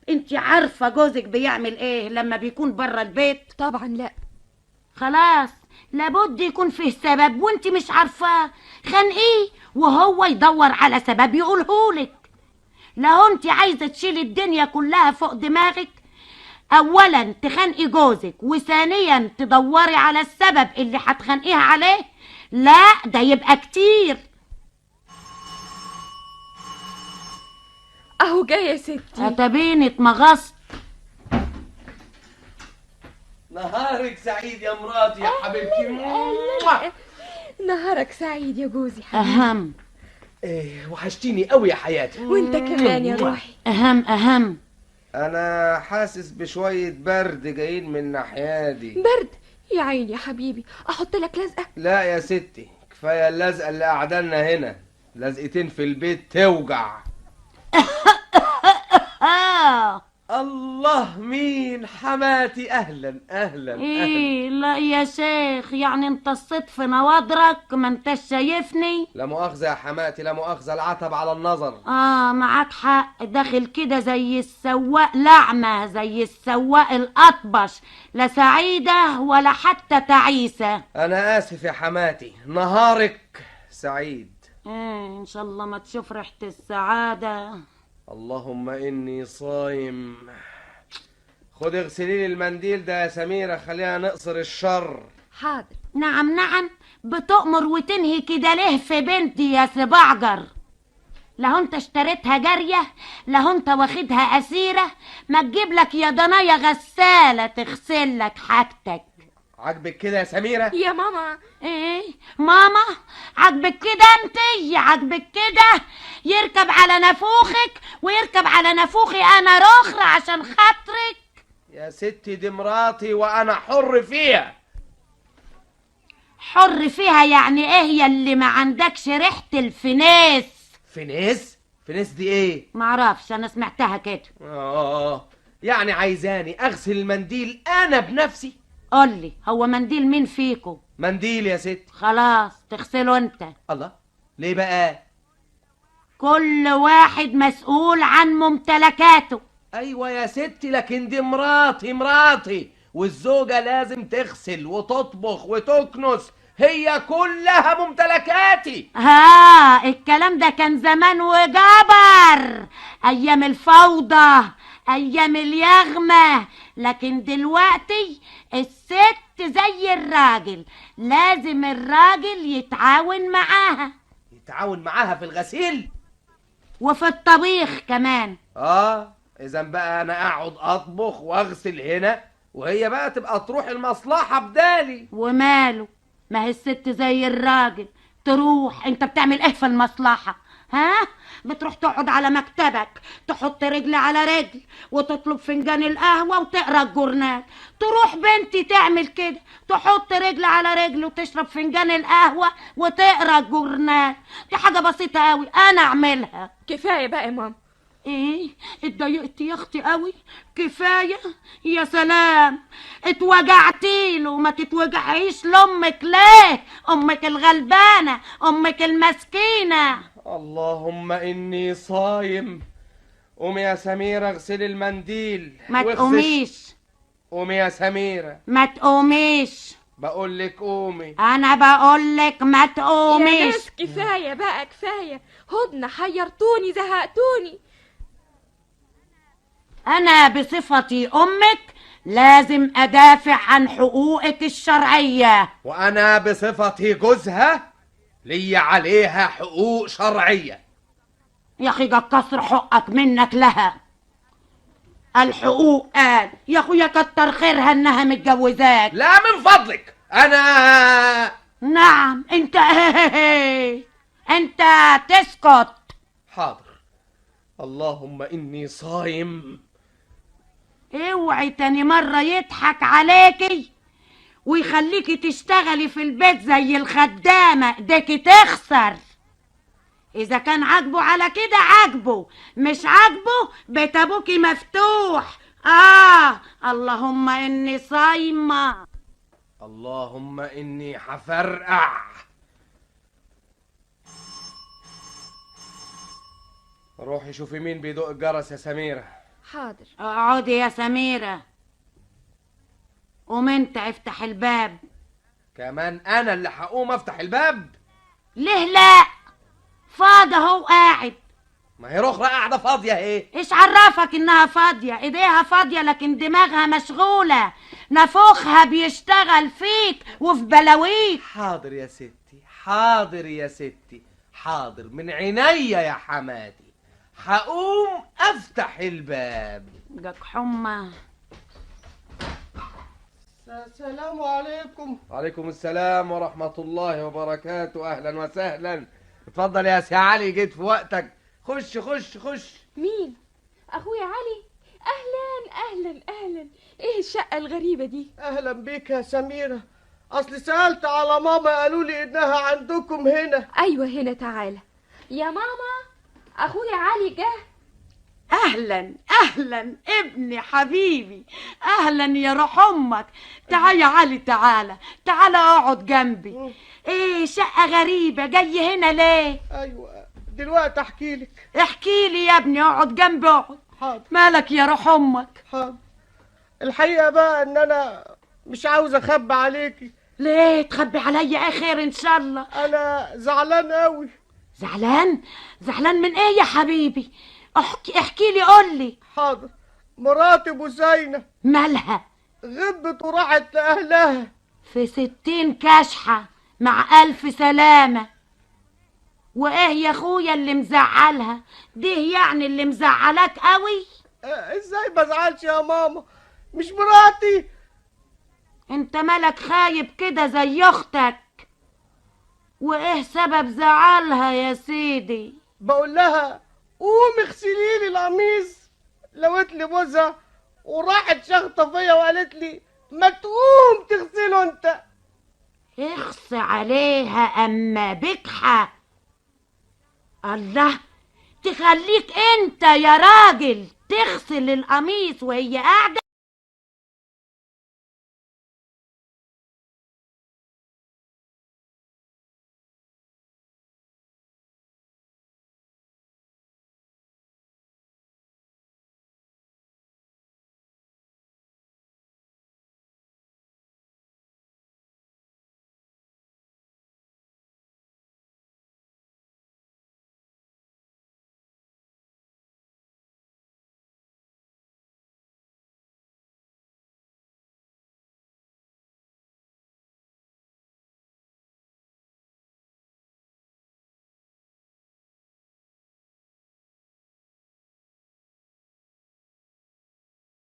انت عارفة جوزك بيعمل ايه لما بيكون برا البيت؟ طبعا لا. خلاص، لابد يكون فيه سبب وانت مش عارفاه. خانقيه وهو يدور على سبب يقولهولك. لو انت عايزة تشيلي الدنيا كلها فوق دماغك، اولا تخانقي جوزك، وثانيا تدوري على السبب اللي هتخانقيها عليه، لا ده يبقى كتير. اهو جاي يا ستي. اتبيني اتمغصت. نهارك سعيد يا مراتي يا حبيبتي. نهارك سعيد يا جوزي حبيبي. اهم. ايه وحشتيني قوي يا حياتي. وانت كمان يا روحي. اهم. انا حاسس بشوية برد جايين من ناحيادي. برد يا عيني يا حبيبي، احط لك لزقه؟ لا يا ستي، كفاية اللزقة اللي قعدنا هنا، لزقتين في البيت توجع. الله، مين؟ حماتي. اهلا اهلا ايه لا يا شيخ، يعني انت الصدف نواضرك ما انتش شايفني؟ لا مؤاخذة يا حماتي، لا مؤاخذة، العتب على النظر. معاك حق، داخل كده زي السواق لعمة، زي السواق الأطبش، لا سعيدة ولا حتى تعيسة. انا اسف يا حماتي، نهارك سعيد. ان شاء الله ما تشوف ريحة السعادة. اللهم اني صايم. خد اغسلي لي المنديل ده يا سميرة، خلينا نقصر الشر. حاضر. نعم، بتؤمر وتنهي كده ليه في بنتي يا سبعجر؟ لو انت اشتريتها جارية، لو انت واخدها اسيرة، ما تجيب لك يا ضنايا غسالة تغسل لك حاجتك. عاجبك كده يا سميرة؟ يا ماما. ايه ماما؟ عاجبك كده انتي؟ عاجبك كده؟ يركب على نافوخك ويركب على نافوخي انا رخرة عشان خاطرك؟ يا ستي دي مراتي وانا حر فيها. حر فيها يعني ايه يا اللي ما عندكش ريحة الفناس؟ فينيس دي ايه؟ معرفش، انا سمعتها كده. يعني عايزاني اغسل المنديل انا بنفسي؟ قولي، هو منديل مين فيكو؟ منديل يا ستي. خلاص تغسله انت. الله، ليه بقى؟ كل واحد مسؤول عن ممتلكاته. ايوه يا ستي، لكن دي مراتي والزوجة لازم تغسل وتطبخ وتكنس، هي كلها ممتلكاتي. الكلام ده كان زمان وجبر، ايام الفوضى، ايام اليغمة. لكن دلوقتي الست زي الراجل، لازم الراجل يتعاون معاها. يتعاون معاها في الغسيل وفي الطبيخ كمان. اذا بقى انا اقعد اطبخ واغسل هنا، وهي بقى تبقى تروح المصلحة بدالي. وماله، ما هي الست زي الراجل، تروح. انت بتعمل ايه في المصلحة؟ بتروح تقعد على مكتبك، تحط رجل على رجل وتطلب فنجان القهوة وتقرا الجورنال. تروح بنتي تعمل كده، تحط رجل على رجل وتشرب فنجان القهوة وتقرا الجورنال. دي حاجة بسيطة قوي، انا اعملها. كفايه بقى يا ماما. ايه اتضايقتي يا اختي قوي؟ كفايه؟ يا سلام، اتوجعتي له، ما تتوجعيش لامك ليه؟ امك الغلبانه، امك المسكينه. اللهم اني صايم. قومي يا سميرة اغسلي المنديل. ما تقوميش. قومي يا سميرة. ما تقوميش. بقول لك قومي. انا بقول لك ما يا تقوميش. ناس كفايه بقى كفايه، هدنة حيرتوني زهقتوني. انا بصفتي امك لازم ادافع عن حقوقك الشرعيه. وانا بصفتي جوزها لي عليها حقوق شرعية. يا اخي جا كسر حقك منك لها. الحقوق قال يا اخويا كتر خيرها انها متجوزاك. لا من فضلك، انا نعم انت انت تسكت. حاضر. اللهم اني صايم. اوعي تاني مرة يضحك عليكي ويخليكي تشتغلي في البيت زي الخدامة، ايديكي تخسر. اذا كان عاجبه على كده عاجبه، مش عاجبه بيت ابوكي مفتوح. اللهم اني صايمة. اللهم اني حفرقع. روحي شوفي مين بيدق الجرس يا سميرة. حاضر. اقعدي يا سميرة. قوم انت افتح الباب. كمان انا اللي هقوم افتح الباب؟ ليه لا؟ فاضي اهو قاعد. ما هي رخرة قاعدة فاضية اهي. ايش عرفك انها فاضية؟ ايديها فاضية لكن دماغها مشغولة، نافوخها بيشتغل فيك وفي بلاويك. حاضر يا ستي، حاضر يا ستي، حاضر من عينيا يا حماتي. هقوم افتح الباب. جاك حمى. السلام عليكم. وعليكم السلام ورحمة الله وبركاته. اهلا وسهلا. اتفضل يا سي علي، جيت في وقتك. خش خش خش. مين؟ اخويا علي. اهلا اهلا اهلا. ايه الشقة الغريبة دي؟ اهلا بيك يا سميرة. اصل سألت على ماما قالوا لي انها عندكم هنا. ايوه هنا، تعالى يا ماما، اخويا علي جه. اهلا اهلا ابني حبيبي، اهلا يا روح امك. تعال يا علي، تعالى تعالى اقعد جنبي. ايه شقة غريبة، جاي هنا ليه؟ ايوه دلوقتي احكي لك. احكي لي يا ابني، اقعد جنبي اقعد. حاضر مالك يا روح امك؟ حاضر. الحقيقة بقى ان انا مش عاوز اخبي عليكي. ليه تخبي عليا؟ ايه خير ان شاء الله. انا زعلان قوي. زعلان؟ زعلان من ايه يا حبيبي؟ احكي لي، قول لي. حاضر. مراتي بوسينة مالها؟ غبت وراحت لاهلها. في 60 كشحة مع ألف سلامة. وإيه يا أخويا اللي مزعلها؟ دي يعني اللي مزعلك قوي؟ ازاي بزعلش يا ماما؟ مش مراتي. انت مالك خايب كده زي أختك؟ وإيه سبب زعلها يا سيدي؟ بقول لها قومي اغسلي لي القميص، لوت لي بوزها وراحت شخطه فيا وقالت لي ما تقوم تغسله انت. اخص عليها أما بجحة. الله، تخليك انت يا راجل تغسل القميص وهي قاعدة؟